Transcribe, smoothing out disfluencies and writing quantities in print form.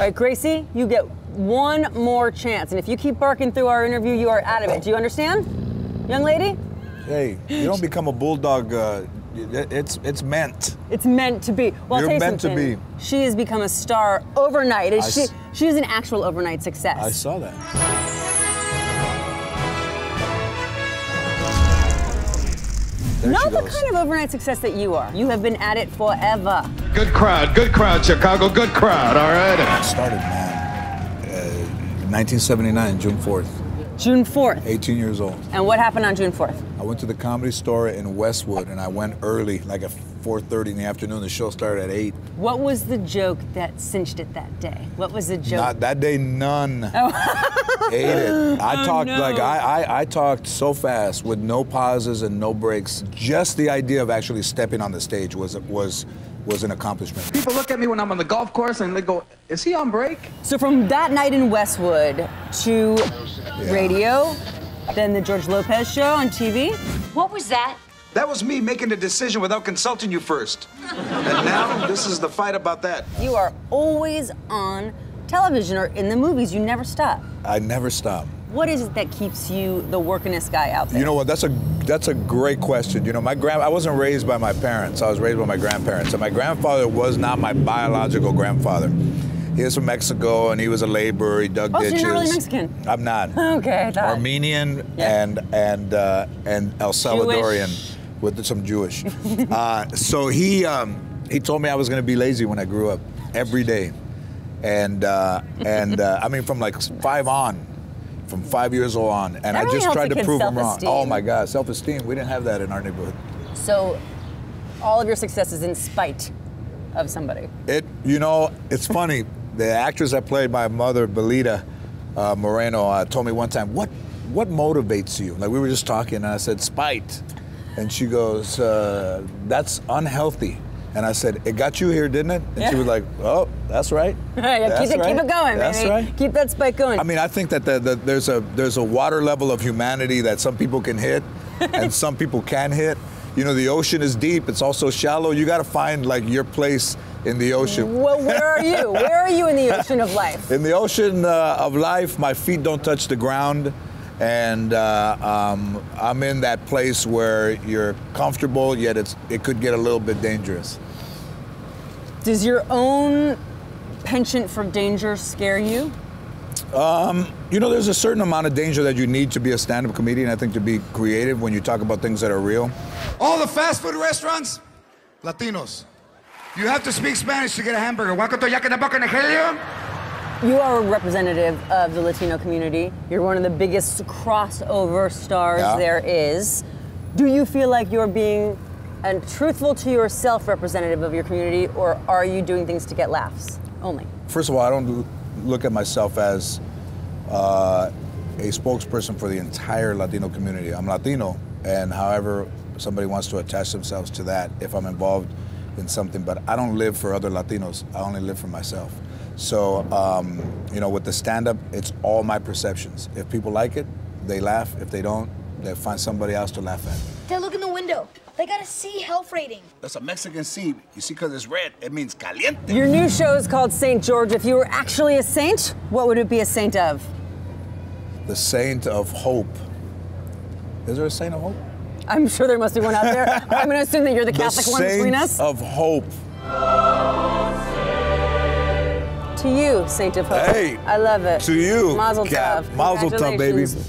right, Gracie, you get one more chance. And if you keep barking through our interview, you are out of it. Do you understand, young lady? Hey, you don't become a bulldog. It's meant. It's meant to be. Well, You're I'll tell you meant something. to be. She has become a star overnight. She is an actual overnight success. I saw that. Not the kind of overnight success that you are. You have been at it forever. Good crowd, Chicago, good crowd, all right? I started, man, 1979, June 4th. June 4th. 18 years old. And what happened on June 4th? I went to the Comedy Store in Westwood, and I went early, like at 4:30 in the afternoon. The show started at 8. What was the joke that cinched it that day? What was the joke? Not that day, none. Oh. Ate it. I talked no. like I talked so fast with no pauses and no breaks. Just the idea of actually stepping on the stage was an accomplishment. People look at me when I'm on the golf course and they go, "Is he on break?" So from that night in Westwood to radio, then the George Lopez show on TV. What was that? That was me making the decision without consulting you first. And now, this is the fight about that. You are always on television or in the movies. You never stop. I never stop. What is it that keeps you the workingest guy out there? You know what? That's a great question. You know, I wasn't raised by my parents. I was raised by my grandparents. And my grandfather was not my biological grandfather. He was from Mexico, and he was a laborer. He dug ditches. So you're not really Mexican? I'm not. Okay, I thought. Armenian and El Salvadorian. Jewish. With some Jewish. So he told me I was going to be lazy when I grew up, every day. And I mean, from like 5 years old on. And I just tried to prove him wrong. Oh my God, self-esteem. We didn't have that in our neighborhood. So all of your success is in spite of somebody. You know, it's funny. The actress that played my mother, Belita Moreno, told me one time, what motivates you? Like, we were just talking, and I said, spite. And she goes, that's unhealthy. And I said, it got you here, didn't it? And she was like, oh, that's right. Keep it going, that's baby. Right. Keep that spike going. I mean, I think that there's a water level of humanity that some people can hit and some people can't hit. You know, the ocean is deep, it's also shallow. You got to find like your place in the ocean. Well, where are you? Where are you in the ocean of life? In the ocean of life, my feet don't touch the ground. And I'm in that place where you're comfortable, yet it could get a little bit dangerous. Does your own penchant for danger scare you? You know, there's a certain amount of danger that you need to be a stand-up comedian, I think, to be creative when you talk about things that are real. All the fast food restaurants, Latinos. You have to speak Spanish to get a hamburger. You are a representative of the Latino community. You're one of the biggest crossover stars there is. Do you feel like you're being truthful to yourself representative of your community, or are you doing things to get laughs only? First of all, I don't look at myself as a spokesperson for the entire Latino community. I'm Latino, and however somebody wants to attach themselves to that, if I'm involved in something, but I don't live for other Latinos. I only live for myself. So, you know, with the stand-up, it's all my perceptions. If people like it, they laugh. If they don't, they find somebody else to laugh at. Dad, look in the window. They got a C health rating. That's a Mexican C. You see, because it's red, it means caliente. Your new show is called St. George. If you were actually a saint, what would it be a saint of? The Saint of Hope. Is there a Saint of Hope? I'm sure there must be one out there. I'm going to assume that you're the Catholic one between us. The Saint of Hope. To you, Saint of Hope. Hey. I love it. To you. Mazel tov. Mazel tov, baby. Congratulations.